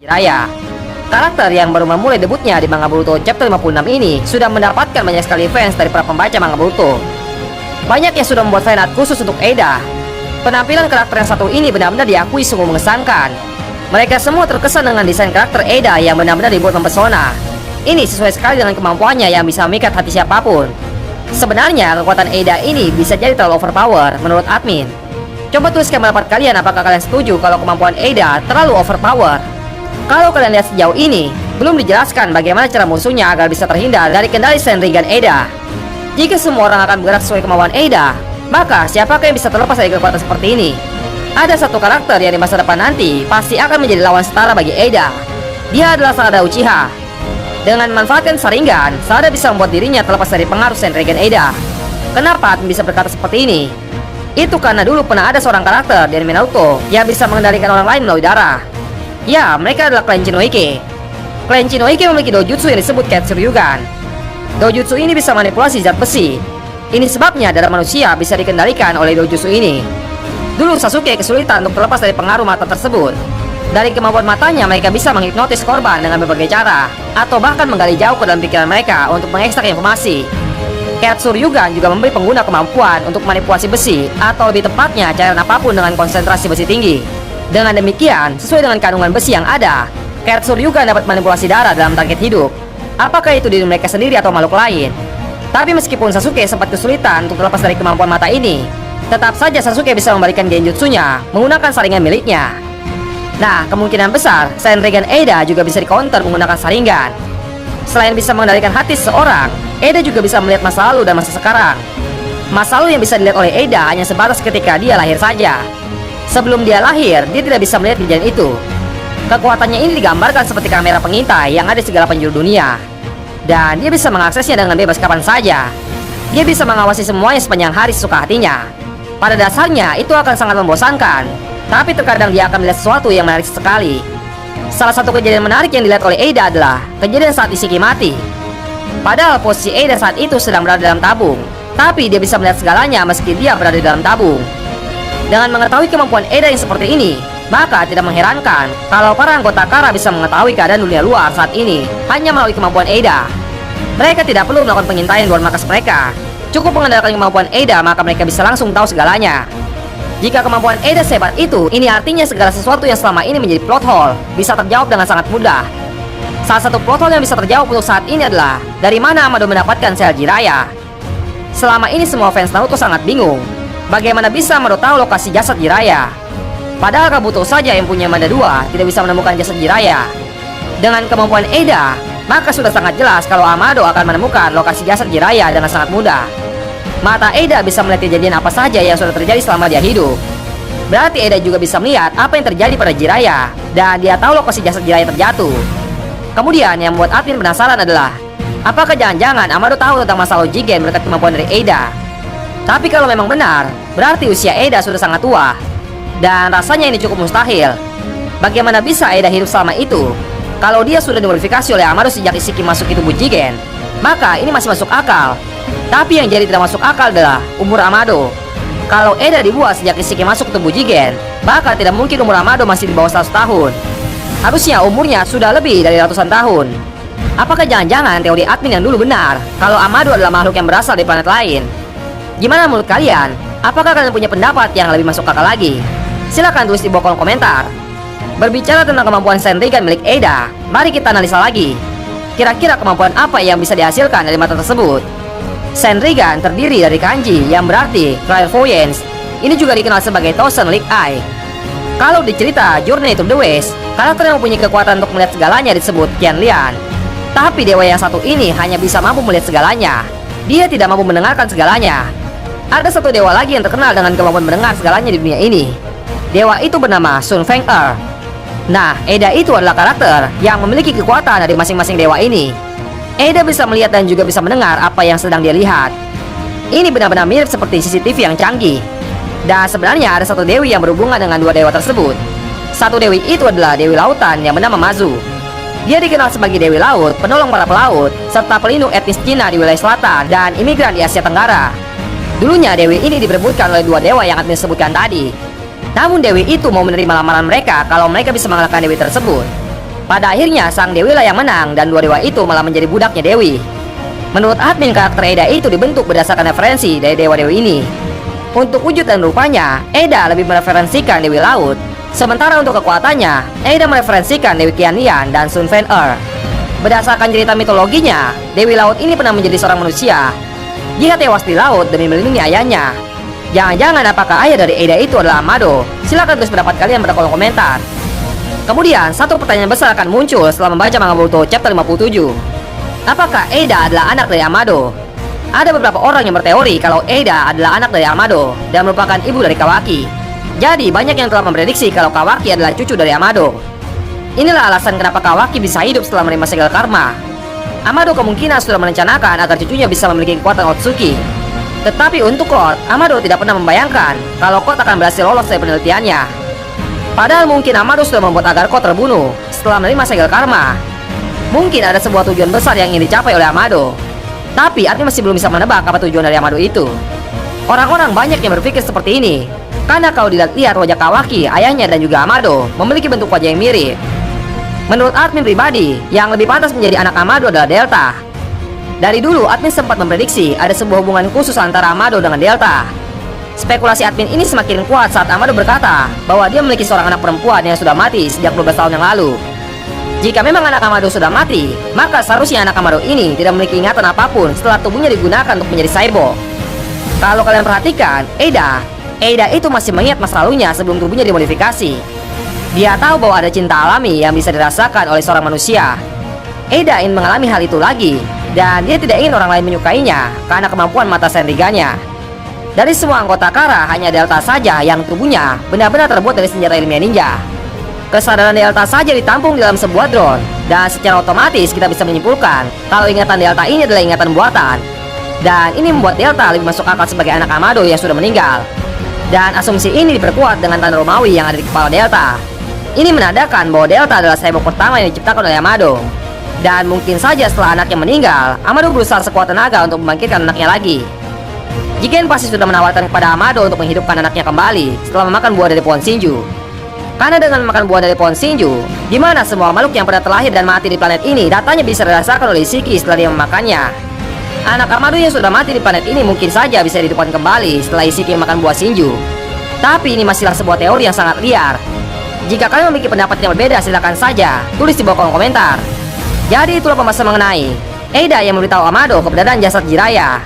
Jiraiya. Karakter yang baru memulai debutnya di manga Boruto chapter 56 ini sudah mendapatkan banyak sekali fans dari para pembaca manga Boruto. Banyak yang sudah membuat fanart khusus untuk Eida. Penampilan karakter yang satu ini benar-benar diakui sungguh mengesankan. Mereka semua terkesan dengan desain karakter Eida yang benar-benar dibuat mempesona. Ini sesuai sekali dengan kemampuannya yang bisa memikat hati siapapun. Sebenarnya kekuatan Eida ini bisa jadi terlalu overpower menurut admin. Coba tuliskan pendapat kalian, apakah kalian setuju kalau kemampuan Eida terlalu overpower? Kalau kalian lihat sejauh ini, belum dijelaskan bagaimana cara musuhnya agar bisa terhindar dari kendali Sharingan Eida. Jika semua orang akan bergerak sesuai kemauan Eida, maka siapakah yang bisa terlepas dari kekuatan seperti ini? Ada satu karakter yang di masa depan nanti pasti akan menjadi lawan setara bagi Eida. Dia adalah Sarada Uchiha. Dengan memanfaatkan Sharingan, Sarada bisa membuat dirinya terlepas dari pengaruh Sharingan Eida. Kenapa admin bisa berkata seperti ini? Itu karena dulu pernah ada seorang karakter di anime Naruto yang bisa mengendalikan orang lain melalui darah. Ya, mereka adalah klan Shinohige. Klan Shinohige memiliki dojutsu yang disebut Ketsuryugan. Dojutsu ini bisa manipulasi zat besi. Ini sebabnya darah manusia bisa dikendalikan oleh dojutsu ini. Dulu Sasuke kesulitan untuk terlepas dari pengaruh mata tersebut. Dari kemampuan matanya, mereka bisa menghipnotis korban dengan berbagai cara, atau bahkan menggali jauh ke dalam pikiran mereka untuk mengekstrak informasi. Ketsuryugan juga memberi pengguna kemampuan untuk manipulasi besi, atau lebih tepatnya cairan apapun dengan konsentrasi besi tinggi. Dengan demikian, sesuai dengan kandungan besi yang ada, Ketsuryugan dapat manipulasi darah dalam target hidup. Apakah itu diri mereka sendiri atau makhluk lain? Tapi meskipun Sasuke sempat kesulitan untuk terlepas dari kemampuan mata ini, tetap saja Sasuke bisa membalikan genjutsunya menggunakan saringan miliknya. Nah, kemungkinan besar Sharingan Eida juga bisa di-counter menggunakan saringan. Selain bisa mengendalikan hati seseorang, Eida juga bisa melihat masa lalu dan masa sekarang. Masa lalu yang bisa dilihat oleh Eida hanya sebatas ketika dia lahir saja. Sebelum dia lahir, dia tidak bisa melihat kejadian itu. Kekuatannya ini digambarkan seperti kamera pengintai yang ada di segala penjuru dunia. Dan dia bisa mengaksesnya dengan bebas kapan saja. Dia bisa mengawasi semuanya sepanjang hari sesuka hatinya. Pada dasarnya, itu akan sangat membosankan. Tapi terkadang dia akan melihat sesuatu yang menarik sekali. Salah satu kejadian menarik yang dilihat oleh Eida adalah kejadian saat Ishiki mati. Padahal posisi Eida saat itu sedang berada dalam tabung, tapi dia bisa melihat segalanya meski dia berada di dalam tabung. Dengan mengetahui kemampuan Eida yang seperti ini, maka tidak mengherankan kalau para anggota Kara bisa mengetahui keadaan dunia luar saat ini hanya melalui kemampuan Eida. Mereka tidak perlu melakukan pengintaian di luar markas mereka. Cukup mengandalkan kemampuan Eida, maka mereka bisa langsung tahu segalanya. Jika kemampuan Eida sehebat itu, ini artinya segala sesuatu yang selama ini menjadi plot hole bisa terjawab dengan sangat mudah. Salah satu plot hole yang bisa terjawab untuk saat ini adalah dari mana Amado mendapatkan sel Jiraiya. Selama ini semua fans Naruto sangat bingung bagaimana bisa Amado tahu lokasi jasad Jiraiya. Padahal Kabuto saja yang punya Manda 2 tidak bisa menemukan jasad Jiraiya. Dengan kemampuan Eida, maka sudah sangat jelas kalau Amado akan menemukan lokasi jasad Jiraiya dengan sangat mudah. Mata Eida bisa melihat kejadian apa saja yang sudah terjadi selama dia hidup. Berarti Eida juga bisa melihat apa yang terjadi pada Jiraiya, dan dia tahu lokasi jasad Jiraiya terjatuh. Kemudian yang membuat admin penasaran adalah, apakah jangan-jangan Amado tahu tentang masa lalu Jigen berkat kemampuan dari Eida? Tapi kalau memang benar, berarti usia Eida sudah sangat tua. Dan rasanya ini cukup mustahil. Bagaimana bisa Eida hidup selama itu? Kalau dia sudah dimodifikasi oleh Amado sejak Ishiki masuk ke tubuh Jigen, maka ini masih masuk akal. Tapi yang jadi tidak masuk akal adalah umur Amado. Kalau Eida dibuat sejak Ishiki masuk ke tubuh Jigen, maka tidak mungkin umur Amado masih di bawah 100 tahun. Harusnya umurnya sudah lebih dari ratusan tahun. Apakah jangan-jangan teori admin yang dulu benar kalau Amado adalah makhluk yang berasal dari planet lain? Gimana menurut kalian? Apakah kalian punya pendapat yang lebih masuk akal lagi? Silahkan tulis di bawah kolom komentar. Berbicara tentang kemampuan Sharingan milik Eida, mari kita analisa lagi. Kira-kira kemampuan apa yang bisa dihasilkan dari mata tersebut? Sharingan terdiri dari kanji yang berarti clairvoyance. Ini juga dikenal sebagai Thousand League Eye. Kalau di cerita Journey to the West, karakter yang mempunyai kekuatan untuk melihat segalanya disebut Qianlian. Tapi dewa yang satu ini hanya bisa mampu melihat segalanya. Dia tidak mampu mendengarkan segalanya. Ada satu dewa lagi yang terkenal dengan kemampuan mendengar segalanya di dunia ini. Dewa itu bernama Sun Feng-er. Nah, Eida itu adalah karakter yang memiliki kekuatan dari masing-masing dewa ini. Eida bisa melihat dan juga bisa mendengar apa yang sedang dia lihat. Ini benar-benar mirip seperti CCTV yang canggih. Dan sebenarnya ada satu dewi yang berhubungan dengan dua dewa tersebut. Satu dewi itu adalah Dewi Lautan yang bernama Mazu. Dia dikenal sebagai Dewi Laut, penolong para pelaut, serta pelindung etnis Cina di wilayah selatan dan imigran di Asia Tenggara. Dulunya Dewi ini diperebutkan oleh dua dewa yang admin sebutkan tadi. Namun Dewi itu mau menerima lamaran mereka kalau mereka bisa mengalahkan Dewi tersebut. Pada akhirnya sang Dewi lah yang menang dan dua dewa itu malah menjadi budaknya Dewi. Menurut admin, karakter Eda itu dibentuk berdasarkan referensi dari dewa-dewi ini. Untuk wujud dan rupanya, Eda lebih mereferensikan Dewi Laut. Sementara untuk kekuatannya, Eda mereferensikan Dewi Qianlian dan Sun Fen-er. Berdasarkan cerita mitologinya, Dewi Laut ini pernah menjadi seorang manusia. Jika tewas di laut demi melindungi ayahnya. Jangan-jangan apakah ayah dari Eda itu adalah Amado? Silahkan tulis pendapat kalian pada kolom komentar. Kemudian, satu pertanyaan besar akan muncul setelah membaca manga Boruto chapter 57. Apakah Eda adalah anak dari Amado? Ada beberapa orang yang berteori kalau Eda adalah anak dari Amado dan merupakan ibu dari Kawaki. Jadi, banyak yang telah memprediksi kalau Kawaki adalah cucu dari Amado. Inilah alasan kenapa Kawaki bisa hidup setelah menerima segel karma. Amado kemungkinan sudah merencanakan agar cucunya bisa memiliki kekuatan Otsuki. Tetapi untuk Cloud, Amado tidak pernah membayangkan kalau Cloud akan berhasil lolos dari penelitiannya. Padahal mungkin Amado sudah membuat agar Cloud terbunuh setelah menerima segel karma. Mungkin ada sebuah tujuan besar yang ingin dicapai oleh Amado. Tapi admin masih belum bisa menebak apa tujuan dari Amado itu. Orang-orang banyak yang berpikir seperti ini karena kalau dilihat wajah Kawaki, ayahnya dan juga Amado memiliki bentuk wajah yang mirip. Menurut admin pribadi, yang lebih pantas menjadi anak Amado adalah Delta. Dari dulu admin sempat memprediksi ada sebuah hubungan khusus antara Amado dengan Delta. Spekulasi admin ini semakin kuat saat Amado berkata bahwa dia memiliki seorang anak perempuan yang sudah mati sejak 12 tahun yang lalu. Jika memang anak Amado sudah mati, maka seharusnya anak Amado ini tidak memiliki ingatan apapun setelah tubuhnya digunakan untuk menjadi cyborg. Kalau kalian perhatikan, Eda itu masih mengingat masa lalunya sebelum tubuhnya dimodifikasi. Dia tahu bahwa ada cinta alami yang bisa dirasakan oleh seorang manusia. Eda ingin mengalami hal itu lagi, dan dia tidak ingin orang lain menyukainya karena kemampuan mata Senriganya. Dari semua anggota Kara, hanya Delta saja yang tubuhnya benar-benar terbuat dari senjata ilmiah ninja. Kesadaran Delta saja ditampung di dalam sebuah drone, dan secara otomatis kita bisa menyimpulkan kalau ingatan Delta ini adalah ingatan buatan. Dan ini membuat Delta lebih masuk akal sebagai anak Amado yang sudah meninggal. Dan asumsi ini diperkuat dengan tanda Romawi yang ada di kepala Delta. Ini menandakan bahwa Delta adalah cyborg pertama yang diciptakan oleh Amado. Dan mungkin saja setelah anaknya meninggal, Amado berusaha sekuat tenaga untuk membangkitkan anaknya lagi. Jigen pasti sudah menawarkan kepada Amado untuk menghidupkan anaknya kembali setelah memakan buah dari pohon Shinju. Karena dengan memakan buah dari pohon Shinju, di mana semua makhluk yang pernah terlahir dan mati di planet ini datanya bisa dirasakan oleh Ishiki setelah dia memakannya. Anak Amado yang sudah mati di planet ini mungkin saja bisa dihidupkan kembali setelah Ishiki makan buah Shinju. Tapi ini masihlah sebuah teori yang sangat liar. Jika kalian memiliki pendapat yang berbeda, silakan saja tulis di bawah kolom komentar. Jadi itulah pembahasan mengenai Eda yang memberitahu Amado keberadaan jasad Jiraiya.